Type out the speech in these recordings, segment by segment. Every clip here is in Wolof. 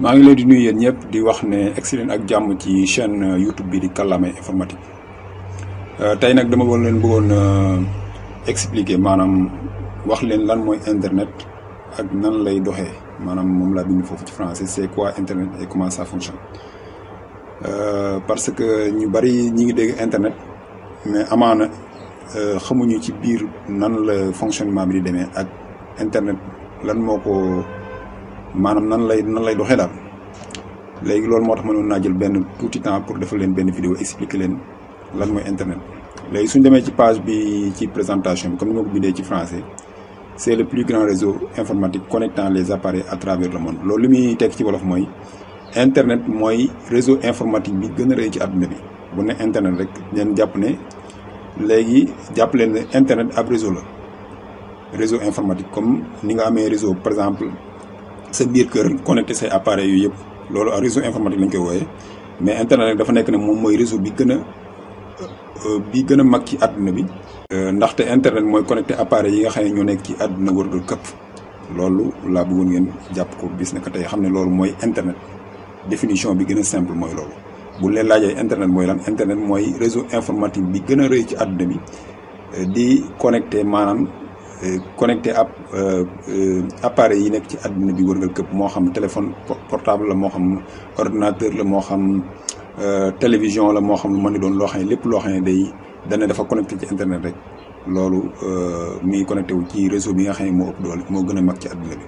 maa ngi leen di nuyu yéen ñëpp di wax ne excellent ak jàmm ci chaîne YouTube bi di Kàllaamay informatique tey nag dama bëggoon expliquer maanaam wax leen lan mooy internet ak nan lay doxee maanaam moom laa bind foofu ci français c'est quoi internet et comment ça fonctionne parce que ñu bari ñi ngi dégg internet mais amaana xamuñu ci biir nan la fonctionnement bi di demee ak internet lan moo ko maanaam nan lay doxee daal léegi loolu moo tax mënoon naa jël benn tuuti temps pour defal leen benn vidéo expliquer leen lan mooy internet. léegi suñ demee ci page bi ci présentation bi comme ni ma ko bindee ci français c'est le plus grand réseau informatique connectant les appareils à travers le monde loolu li muy tekk ci wolof mooy internet mooy réseau informatique bi gën a rëy ci àdduna bi bu ne internet rek ngeen jàpp ne léegi jàpp leen ne internet ab réseau la réseau informatique comme ni nga amee réseau par exemple sa biir kër connecté say appareils yooyu yëpp loolu réseau informatique lañ koy wooyee mais internet rek dafa nekk ne moom mooy réseau bi gën a mag ci àdduna bi. ndaxte internet mooy connecté appareils yi nga xam ne ñoo nekk ci àdduna wërgal këpp loolu laa bëggoon ngeen jàpp ko bis na ko tey xam ne loolu mooy internet définition bi gën a simple mooy loolu. bu leen laajee internet mooy lan internet mooy réseau informatique bi gën a rëy ci àdduna bi di connecté maanaam. connecté appareil yi nekk ci àdduna bi wërngal këpp moo xam téléphone portable la moo xam ordinateur la moo xam télévision la moo xam lu mën ni doon loo xam ne lépp loo xam ne dana dafa connecté ci internet rek loolu mi ngi connecté wu ci réseau bi nga xam ne moo ëpp doole moo gën a mag ci àdduna bi.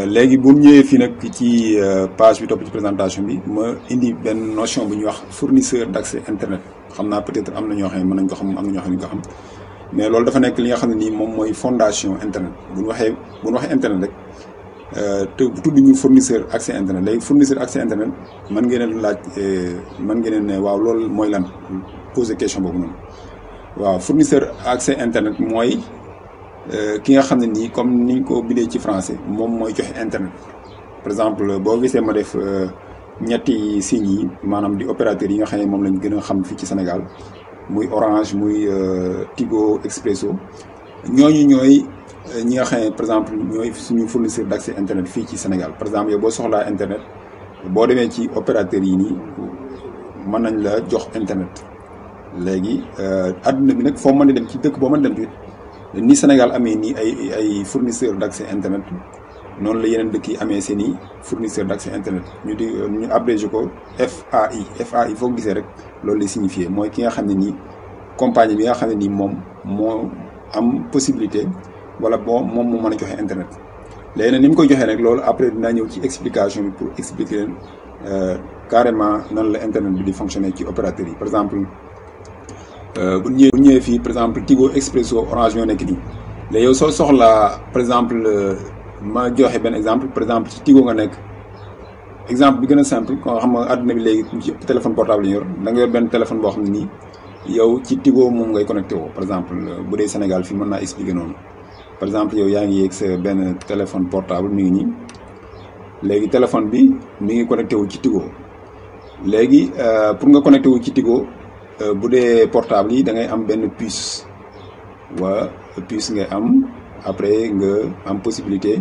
léegi bu ñëwee fii nag ci page bi topp ci présentation bi ma indi benn notion bu ñuy wax fournisseur d'accès internet xam naa peut-être am na ñoo xam ne mën nañ ko xam am na ñoo xam ne ñu ko xam. mais loolu dafa nekk li nga xam ne nii moom mooy fondation internet bu ñu waxee internet rek te tudd ñu fournisseur accès internet léegi fournisseur accès internet mën ngeen laaj mën ngeen ne waaw loolu mooy lan poser question boobu noonu. waaw fournisseur accès internet mooy ki nga xam ne nii comme niñ ko bindee ci français moom mooy joxe internet par exemple boo gisee ma def ñetti signes yi maanaam di opérateurs yi nga xam ne moom lañ gën a xam fii ci Sénégal. muy Orange muy Tigo Expresso ñooñu ñooy ñi nga xam ne par exemple ñooy suñu fournisseur d'accès internet fii ci Sénégal par exemple yow boo soxlaa internet boo demee ci opérateurs yi nii mën nañ la jox internet léegi àdduna bi nag foo mën di dem ci dëkk boo mën dem ci ni Sénégal amee nii ay fournisseur d'accès internet noonu la yeneen dëkk yi amee seen i fournisseur d'accès internet ñu abrégé ko FAI foo gisee rek loolu lay signifié mooy ki nga xam ne nii compagnie bi nga xam ne nii moom moo am possibilité wala moom moo mën a joxe internet. léegi nag ni mu koy joxee rek loolu après dinaa ñëw ci explication bi pour expliquer leen carrément nan la internet bi di fonctionner ci opérateurs yi par exemple bu ñëwee fii par exemple Tigo Expresso Orange ñoo nekk nii léegi yow soo soxlaa par exemple. ma joxe benn exemple par exemple ci Tigo nga nekk exemple bi gën a simple ko xam nga àdduna bi léegi ci téléphone portable yi yor da nga yor benn téléphone boo xam ne nii yow ci Tigo moom ngay connecté woo par exemple bu dee Sénégal fii mën naa expliquer noonu par exemple yow yaa ngi yéeg sa benn téléphone portable mi ngi nii léegi téléphone bi mi ngi connecté wu ci Tigo léegi pour nga connecté wu ci Tigo bu dee portable yi da ngay am benn puce ngay am. après nga am possibilité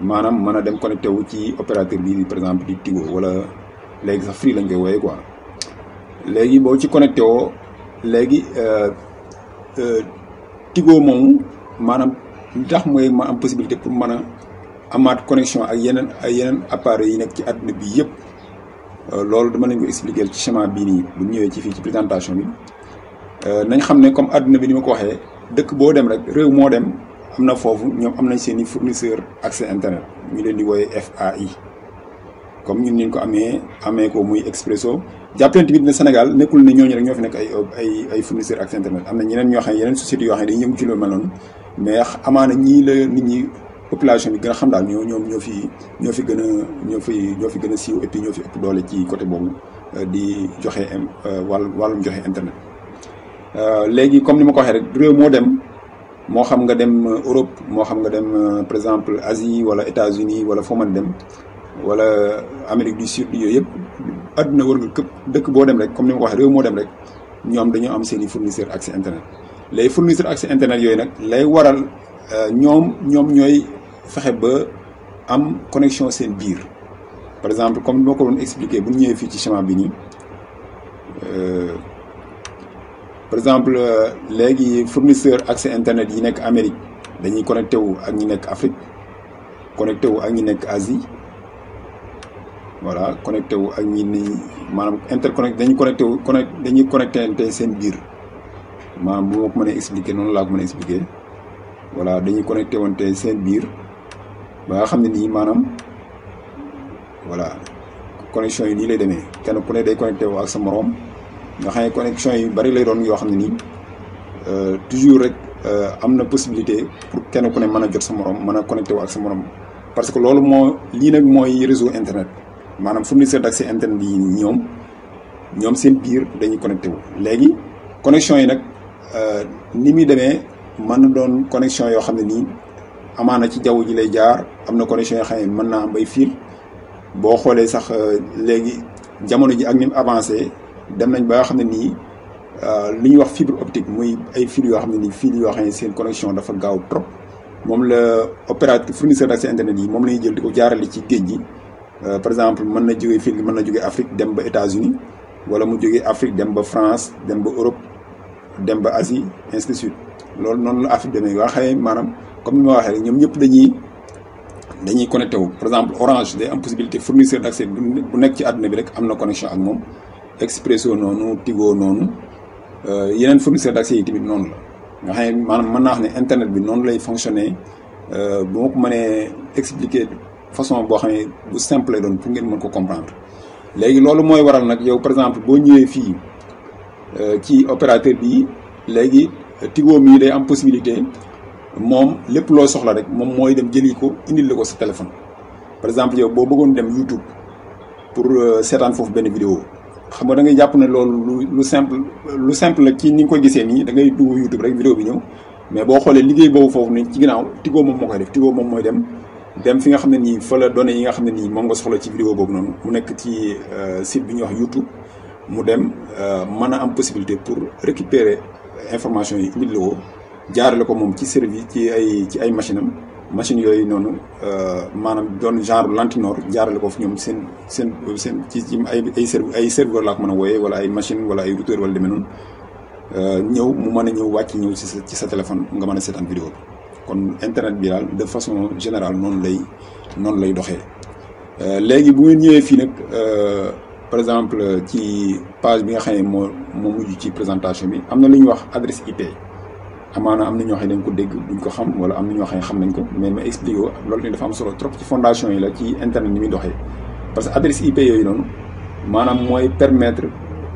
maanaam mën a dem connecté wu ci opérateur bi par exemple di Tigo wala léegi sax free lañ koy wooyee quoi léegi boo ci connecté woo léegi Tigo moomu maanaam li tax mooy ma am possibilité pour mën a amaat connexion ak yeneen appareils yi nekk ci àdduna bi yëpp loolu dama leen ko expliquer ci schéma bii nii bu ñëwee ci fii ci présentation bi nañ xam ne comme àdduna bi ni ma ko waxee dëkk boo dem rek réew moo dem. am na foofu ñoom am nañ seen i fournisseur accès internet ñu leen di wooyee FAI comme ñun ñu ko amee ko muy Expresso jàppale tamit ne Sénégal nekkul ne ñooñu rek ñoo fi nekk ay fournisseur accès internet am na ñeneen ñoo xam ne yeneen sociétés yoo xam ne dañuy yëngu ci lu mel noonu mais amaana ñii la nit ñi population bi gën a xam daal ñoo fi gën a siiw et puis ñoo fi ëpp doole ci côté boobu di joxe wàllum joxe internet. léegi comme ni ma ko waxee rek réew moo dem. moo xam nga dem Europe moo xam nga dem par exemple Asie wala États-Unis wala foo mën dem wala Amérique du Sud yooyu yëpp àdduna wër nga këpp dëkk boo dem rek comme ni ma ko waxee réew moo dem rek ñoom dañoo am seen i fournisseur accès internet. les fournisseur accès internet yooyu nag lay waral ñoom ñooy fexe ba am connexion seen biir par exemple comme ni ma ko doon expliqué bu ñu ñëwee fii ci schéma bi nii par exemple léegi fournisseur accès internet yi nekk Amérique dañuy connecté wu ak ñi nekk Afrique connecté wu ak ñi nekk Asie voilà connecté wu ak ñi ni maanaam interconnecté dañuy connecté seen biir maanaam bu ma ko mënee expliqué noonu laa ko mën a expliqué voilà dañuy connecté wante seen biir ba nga xam ne nii maanaam voilà connexion yi nii lay demee kenn ku ne day connecté wu ak sa moroom nga xam ne connexion yi bari lay doon yoo xam ne nii toujours rek am na possibilité pour kenn ku ne mën a jot sa moroom mën a connecté wu ak sa moroom parce que loolu lii nag mooy réseau internet maanaam fournisseur d'accès internet yi ñoom seen biir dañuy connecté wu. léegi connexion yi nag ni muy demee mën na doon connexion yoo xam ne nii amaana ci jaww ji lay jaar am na connexion yoo xam ne mën naa am ay fil boo xoolee sax léegi jamono ji ak ni mu avancé dem nañ ba nga xam ne nii li ñuy wax fibre optique muy ay fil yoo xam ne nii fil yoo xam ne seen connexion dafa gaaw trop moom la opérateur fournisseur d'accès internet yi moom la ñuy jël di ko jaarale ci géej gi. par exemple mën na jógee fil mën na jógee Afrique dem ba États-Unis wala mu jógee Afrique dem ba France dem ba Europe dem ba Asie ainsi de suite loolu noonu la Afrique demee waa xëy maanaam comme ni ma waxee rek ñoom ñëpp dañuy connecté wu. par exemple Orange day am possibilité fournisseur d'accès bu nekk ci àdduna bi rek am na connexion ak moom Expresso noonu Tigo noonu yeneen fournisseur d'accès yi tamit noonu la nga xam ne maanaam mën naa wax ne internet bi noonu lay fonctionner bu ma ko mënee expliquer façon boo xam ne bu simple lay doon pour ngeen mën ko comprendre. léegi loolu mooy waral nag yow par exemple boo ñëwee fii ci opérateur bi léegi Tigo mii day am possibilité moom lépp loo soxla rek moom mooy dem jëli ko indil la ko sa téléphone. par exemple yow boo bëggoon dem YouTube pour seetaan foofu benn vidéo xam nga da ngay jàpp ne loolu lu simple la ci ni nga koy gisee nii da ngay dugg YouTube rek vidéo bi ñëw mais boo xoolee liggéey boobu foofu ni ci ginnaaw Tigo moom moo koy def. Tigo moom mooy dem fi nga xam ne nii fa la données yi nga xam ne nii moom nga soxla ci vidéo boobu noonu mu nekk ci site bi ñuy wax YouTube mu dem mën a am possibilité pour récupérer information yi indil la ko jaarale ko moom ci service ci ay machine yooyu noonu maanaam doon genre lantinoor jaarale ko fi ñoom seen ci ay serveur laa ko mën a wooyee wala ay machine wala ay routeur wala demee noonu ñëw mu mën a ñëw wàcc ñëw ci sa téléphone nga mën a seetaan vidéo bi. kon internet bi daal de façon générale noonu lay doxee léegi bu ngeen ñëwee fii nag par exemple ci page bi nga xam ne moo mujj ci présentation bi am na lu ñuy wax adresse IP amaana am na ñoo xam ne dañ ko dégg duñ ko xam wala am na ñoo xam ne xam nañ ko mais ma expliqué ko loolu tamit dafa am solo trop ci fondation yi la ci internet ni muy doxee parce que adresse IP yooyu noonu maanaam mooy permettre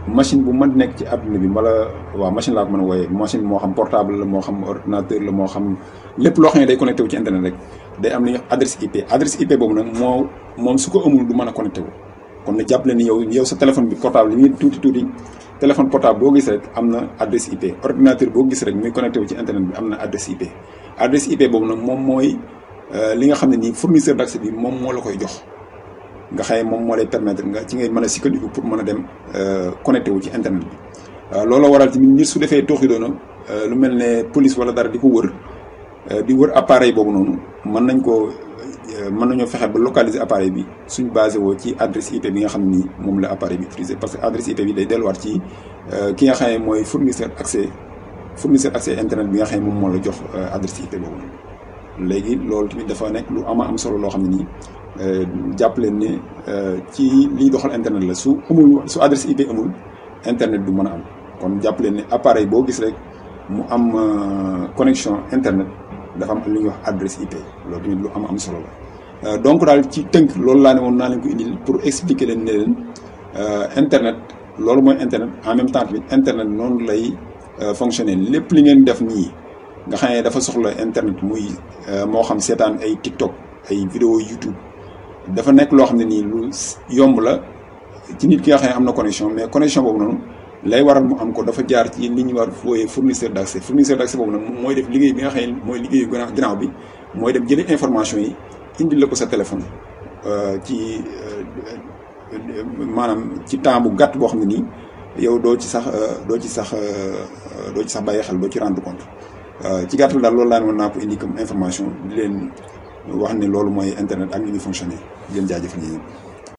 machine bu mën nekk ci àdduna bi wala waaw machine laa ko mën a wooyee machine moo xam portable la moo xam ordinateur la moo xam lépp loo xam ne day connecté wu ci internet rek day am li ñuy wax adresse IP boobu nag moom su ko amul du mën a connecté wu. kon na jàppale ni yow sa téléphone bi portable li muy tuuti téléphone portable boo gis rek am na adresse IP ordinateur boo gis rek muy connecté wu ci internet bi am na adresse IP boobu nag moom mooy li nga xam ne nii fournisseur d'accès bi moom moo la koy jox. nga xëy moom moo lay permettre nga ci ngay mën a sukkandiku pour mën a dem connecté wu ci internet bi loolu waral tamit nit su defee tooxi doona lu mel ne police wala dara di ko wër appareil boobu noonu mën nañoo fexe ba localiser appareil bi suñ basé woo ci adresse IP bi nga xam ni moom la appareil bi utilisé parce que adresse IP bi day delluwaat ci ki nga xam ne mooy fournisseur accès internet bi nga xam ne moom moo la jox adresse IP boobu noonu léegi loolu tamit dafa nekk lu am solo loo xam ne nii jàpp leen ne ci liy doxal internet la su adresse IP amul internet du mën a am kon jàpp leen ne appareil boo gis rek mu am connexion internet dafa am lu ñuy wax adresse IP loolu tamit lu am solo la. donc daal ci tënk loolu laa ne woon naa leen ko indil pour expliquer leen ne leen internet loolu mooy internet en même temps tamit internet noonu lay fonctionner lépp li ngeen def nii nga xam ne dafa soxla internet muy moo xam seetaan ay TikTok ay vidéo YouTube. dafa nekk loo xam ne nii lu yomb la ci nit ki nga xam ne am na connexion mais connexion boobu noonu lay waral mu am ko dafa jaar ci li ñuy war fooyee fournisseur d'accès boobu nag mooy def liggéey bi nga xam ne mooy liggéeyu ginnaaw bi mooy dem jëlee information yi indil la ko sa téléphone ci maanaam ci temps bu gàtt boo xam ne nii yow doo ci sax bàyyi xel doo ci rendre compte ci gàttal daal loolu laa ne woon naa ko indi comme information di leen wax ne loolu mooy internet ak ni muy fonctionner di leen jaajëfal ñi ñëpp